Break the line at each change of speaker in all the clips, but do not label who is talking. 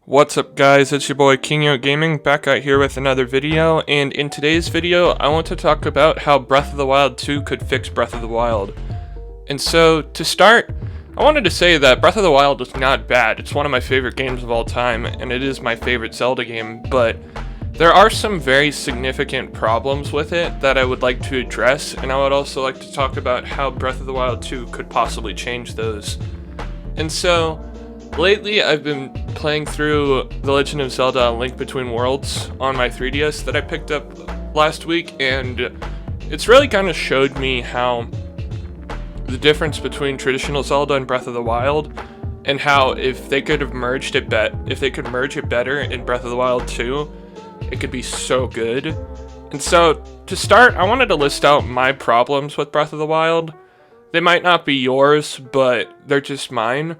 What's up guys, it's your boy Kingo Gaming back out here with another video, and in today's video I want to talk about how Breath of the Wild 2 could fix Breath of the Wild. And so to start, I wanted to say that Breath of the Wild is not bad. It's one of my favorite games of all time, and it is my favorite Zelda game, but there are some very significant problems with it that I would like to address, and I would also like to talk about how Breath of the Wild 2 could possibly change those. And so lately, I've been playing through The Legend of Zelda: A Link Between Worlds on my 3DS that I picked up last week, and it's really kind of showed me how the difference between traditional Zelda and Breath of the Wild, and how if they could have merged it if they could merge it better in Breath of the Wild 2, it could be so good. And so to start, I wanted to list out my problems with Breath of the Wild. They might not be yours, but they're just mine.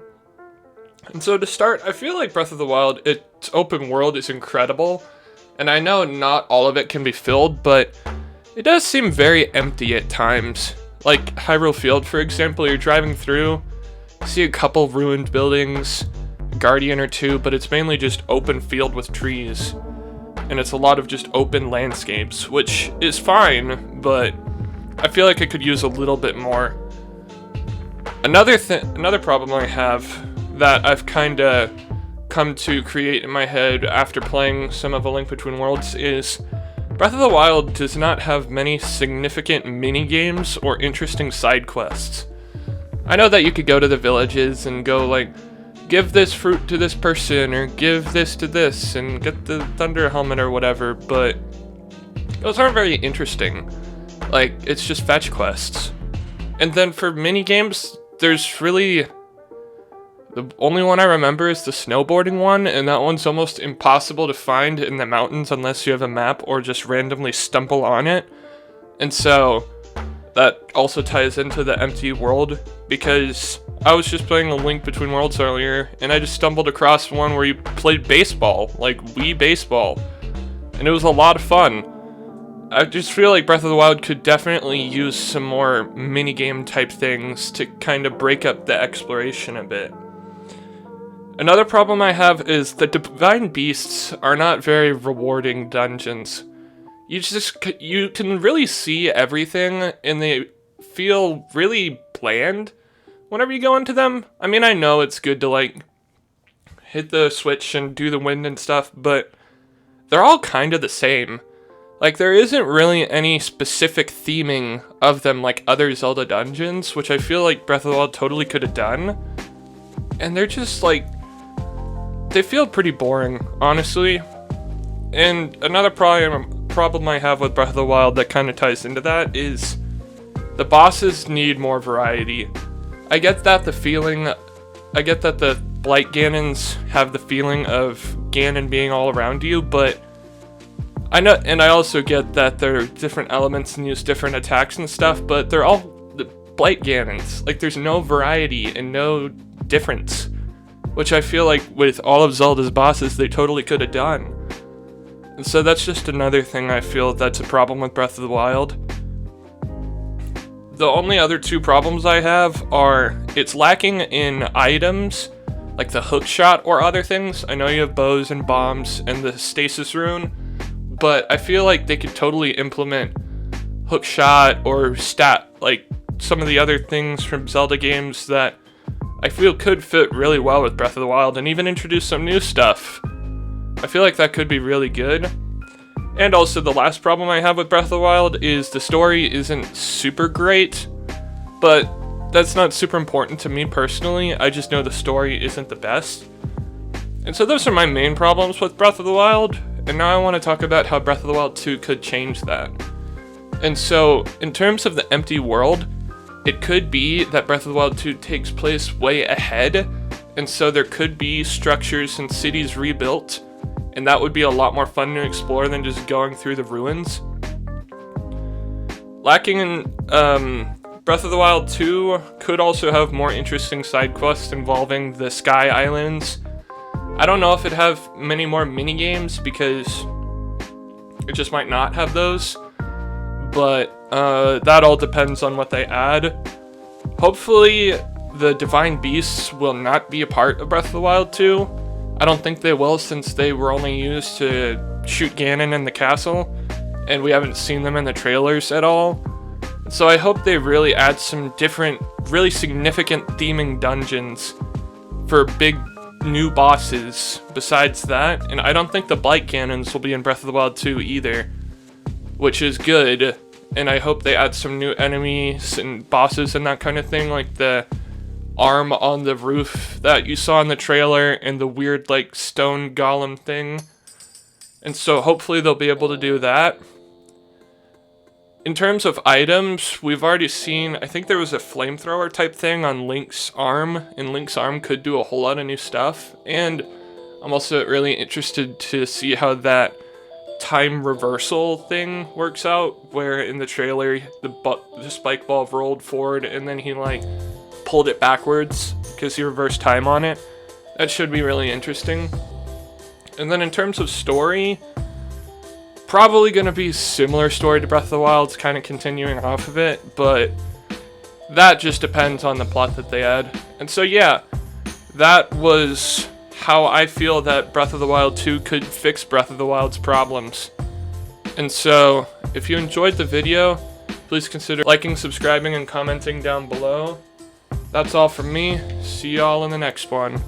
And so to start, I feel like Breath of the Wild, its open world is incredible, and I know not all of it can be filled, but it does seem very empty at times. Like Hyrule Field, for example, you're driving through, see a couple ruined buildings, a guardian or two, but it's mainly just open field with trees, and it's a lot of just open landscapes, which is fine, but I feel like it could use a little bit more. Another problem I have that I've kind of come to create in my head after playing some of A Link Between Worlds is Breath of the Wild does not have many significant mini-games or interesting side quests. I know that you could go to the villages and go like, give this fruit to this person, or give this to this, and get the thunder helmet or whatever, but those aren't very interesting. Like, it's just fetch quests. And then for mini-games, there's really... the only one I remember is the snowboarding one, and that one's almost impossible to find in the mountains unless you have a map or just randomly stumble on it. And so that also ties into the empty world, because I was just playing A Link Between Worlds earlier, and I just stumbled across one where you played baseball, like Wii Baseball, and it was a lot of fun. I just feel like Breath of the Wild could definitely use some more minigame type things to kind of break up the exploration a bit. Another problem I have is the Divine Beasts are not very rewarding dungeons. You can really see everything, and they feel really bland whenever you go into them. I mean, I know it's good to like hit the switch and do the wind and stuff, but they're all kind of the same. Like, there isn't really any specific theming of them like other Zelda dungeons, which I feel like Breath of the Wild totally could have done. And they're just like, they feel pretty boring, honestly. And another problem I have with Breath of the Wild that kind of ties into that is the bosses need more variety. I get that the Blight Ganons have the feeling of Ganon being all around you, but I also get that there are different elements and use different attacks and stuff, but they're all the Blight Ganons. Like, there's no variety and no difference, which I feel like with all of Zelda's bosses, they totally could have done. And so that's just another thing I feel that's a problem with Breath of the Wild. The only other two problems I have are it's lacking in items, like the hook shot or other things. I know you have bows and bombs and the stasis rune, but I feel like they could totally implement hook shot or like some of the other things from Zelda games that I feel could fit really well with Breath of the Wild, and even introduce some new stuff. I feel like that could be really good. And also the last problem I have with Breath of the Wild is the story isn't super great, but that's not super important to me personally. I just know the story isn't the best. And so those are my main problems with Breath of the Wild, and now I want to talk about how Breath of the Wild 2 could change that. And so, in terms of the empty world, it could be that Breath of the Wild 2 takes place way ahead, and so there could be structures and cities rebuilt, and that would be a lot more fun to explore than just going through the ruins. Lacking in Breath of the Wild 2 could also have more interesting side quests involving the Sky Islands. I don't know if it'd have many more mini-games because it just might not have those, but that all depends on what they add. Hopefully, the Divine Beasts will not be a part of Breath of the Wild 2. I don't think they will, since they were only used to shoot Ganon in the castle, and we haven't seen them in the trailers at all. So I hope they really add some different, really significant theming dungeons for big new bosses besides that. And I don't think the Blight Cannons will be in Breath of the Wild 2 either, which is good. And I hope they add some new enemies and bosses and that kind of thing, like the arm on the roof that you saw in the trailer and the weird like stone golem thing. And so hopefully they'll be able to do that. In terms of items, we've already seen, I think there was a flamethrower type thing on Link's arm, and Link's arm could do a whole lot of new stuff. And I'm also really interested to see how that time reversal thing works out, where in the trailer the spike ball rolled forward and then he like pulled it backwards because he reversed time on it. That should be really interesting. And then in terms of story, probably going to be similar story to Breath of the Wild, it's kind of continuing off of it, but that just depends on the plot that they add. And so yeah, that was how I feel that Breath of the Wild 2 could fix Breath of the Wild's problems. And so, if you enjoyed the video, please consider liking, subscribing, and commenting down below. That's all from me. See y'all in the next one.